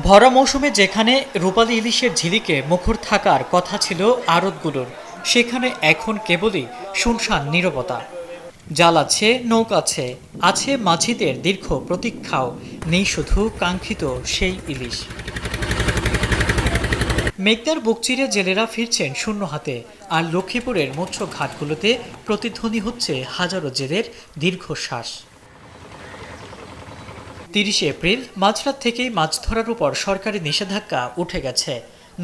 ভরা মৌসুমে যেখানে রূপালী ইলিশের ঝিলিকে মুখর থাকার কথা ছিল আড়তগুলোর, সেখানে এখন কেবলই শুনশান নীরবতা। জাল আছে, নৌকা আছে মাঝিদের দীর্ঘ প্রতীক্ষাও, নেই শুধু কাঙ্ক্ষিত সেই ইলিশ। মেঘনার বুক চিরে জেলেরা ফিরছেন শূন্য হাতে, আর লক্ষ্মীপুরের মৎস্য ঘাটগুলোতে প্রতিধ্বনি হচ্ছে হাজারো জেলের দীর্ঘশ্বাস। ৩০ এপ্রিল মাঝরাত থেকেই মাছ ধরার উপর সরকারি নিষেধাজ্ঞা উঠে গেছে।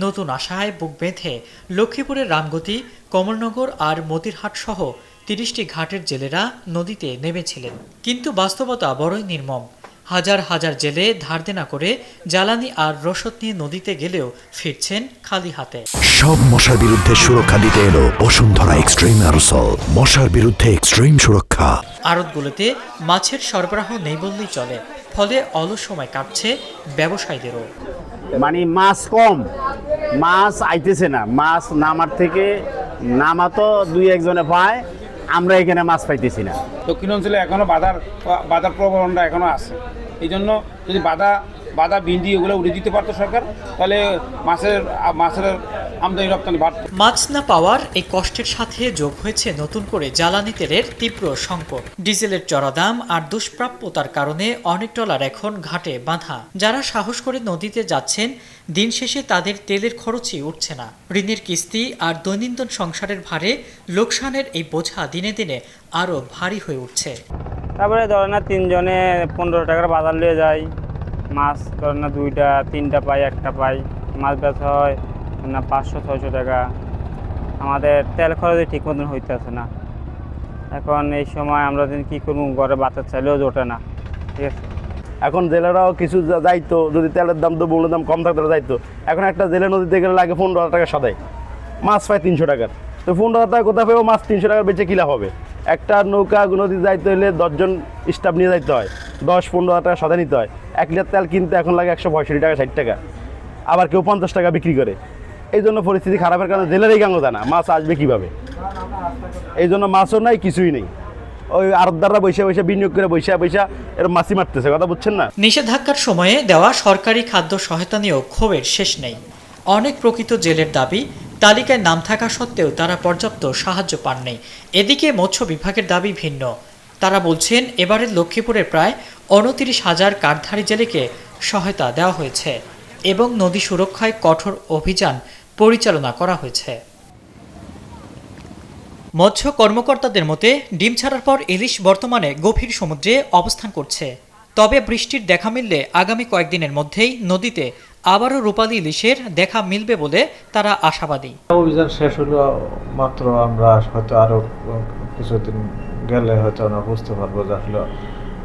নতুন আশায় বুক বেঁধে লক্ষ্মীপুরের রামগতি, কমলনগর আর মতিরহাট সহ ৩০টি ঘাটের জেলেরা নদীতে নেমেছিলেন। কিন্তু বাস্তবতা বড়ই নির্মম। হাজার হাজার জেলে ধার দেনা করে জ্বালানি আর রসদ নিয়ে নদীতে গেলেও ফিরছেন খালি হাতে। সব মশার বিরুদ্ধে সুরক্ষা দিতে এলো বসুন্ধরা এক্সট্রিম অ্যারোসল, মশার বিরুদ্ধে এক্সট্রিম সুরক্ষা। আড়তগুলোতে মাছের সরবরাহ নেই বললেই চলে, ফলে অলস সময় কাটছে ব্যবসায়ীদেরও। মানে মাছ কম, মাছ আইতেছে না, মাছ নামার থেকে নামা তো দুই একজনে পায়, আমরা এখানে মাছ পাইতেছি না। দক্ষিণ অঞ্চলে এখনো বাধার প্রবণতা এখনো আছে। এই জন্য যদি বাধা ভিন্ডি এগুলো উড়ে দিতে পারতো সরকার, তাহলে মাছের আমদানি রপ্তানি বাড়ত। মাছ না পাওয়ার এই কষ্টের সাথে যোগ হয়েছে নতুন করে জ্বালানি তেলের তীব্র সংকট। ডিজেলের চড়া দাম আর দুষ্প্রাপ্যতার কারণে অনেক ট্রলার এখন ঘাটে বাঁধা। যারা সাহস করে নদীতে যাচ্ছেন, দিন শেষে তাদের তেলের খরচই উঠছে না। ঋণের কিস্তি আর দৈনন্দিন সংসারের ভারে লোকসানের এই বোঝা দিনে দিনে আরও ভারী হয়ে উঠছে। তারপরে ধরে না 3 জনে 15 টাকার বাজার নিয়ে যায়, মাছ ধরে না 2টা 3টা পাই, 1টা পাই, মাছ বেচা হয় না 500-600 টাকা। আমাদের তেল খরচই ঠিক মতন হইতেছে না। এখন এই সময় আমরা কি করবো, ঘরে বাচ্চা চাইলেও জোটে না। ঠিক আছে, এখন জেলেরাও কিছু যাইতো, যদি তেলের দাম তো মূল্য দাম কম থাকতে যাইতো। এখন একটা জেলে নদীতে গেলে লাগে 15,000 টাকা সদাই, মাছ পায় 300 টাকার। তো 15,000 টাকা কোথায় পাবো, মাছ 300 টাকার বেচে কিলা হবে? একটা নৌকা নদী যাইতে হলে 10 জন স্টাফ নিয়ে যাইতে হয়, 10-15,000 টাকা সদাই নিতে হয়। 1 লিটার তেল কিনতে এখন লাগে 165 টাকা 60 টাকা, আবার কেউ 50 টাকা বিক্রি করে। এই জন্য পরিস্থিতি খারাপের কারণে জেলেরই গাঙ্গ জানা মাছ আসবে কীভাবে। এই জন্য মাছও নাই, কিছুই নেই। ওই আড়তদাররা বৈশা বিনিয়োগ করে বৈশা এর মাছি মারতেছে, কথা বুঝছেন না? নিষেধাজ্ঞার সময়ে দেওয়া সরকারি খাদ্য সহায়তা নিয়েও ক্ষোভের শেষ নেই। অনেক প্রকৃত জেলের দাবি, তালিকায় নাম থাকা সত্ত্বেও তারা পর্যাপ্ত সাহায্য পাননি। এদিকে মৎস্য বিভাগের দাবি ভিন্ন। তারা বলছেন, এবারের লক্ষ্মীপুরের প্রায় 29,000 কার্ডধারী জেলেকে সহায়তা দেওয়া হয়েছে এবং নদী সুরক্ষায় কঠোর অভিযান পরিচালনা করা হয়েছে। মৎস্য কর্মকর্তাদের মতে, ডিম ছাড়ার পর ইলিশ বর্তমানে গভীর সমুদ্রে অবস্থান করছে। তবে বৃষ্টির দেখা মিললে আগামী কয়েকদিনের মধ্যেই নদীতে আবারও রূপালী ইলিশের দেখা মিলবে বলে তারা আশাবাদী। অভিযান শেষ হলো মাত্র, আমরা হয়তো আরো কিছুদিন গেলে হয়তো আমরা বুঝতে পারবো যে আসলে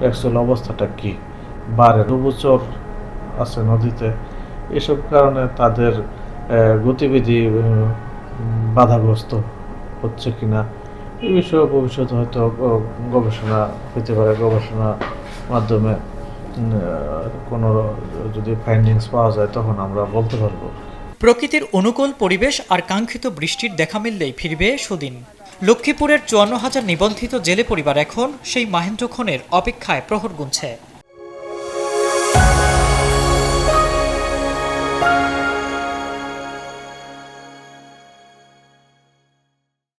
অ্যাকচুয়াল অবস্থাটা কি। বারে ডুবোচর আছে নদীতে, এসব কারণে তাদের গতিবিধি বাধাগ্রস্ত হচ্ছে কিনা এই বিষয়ে ভবিষ্যতে হয়তো গবেষণা হতে পারে। গবেষণার মাধ্যমে কোনো যদি ফাইন্ডিংস পাওয়া যায় তখন আমরা বলতে পারবো। প্রকৃতির অনুকূল পরিবেশ আর কাঙ্ক্ষিত বৃষ্টির দেখা মিললেই ফিরবে সুদিন। লক্ষ্মীপুরের 54,000 নিবন্ধিত জেলে পরিবার এখন সেই মাহেন্দ্রক্ষণের অপেক্ষায় প্রহর গুনছে।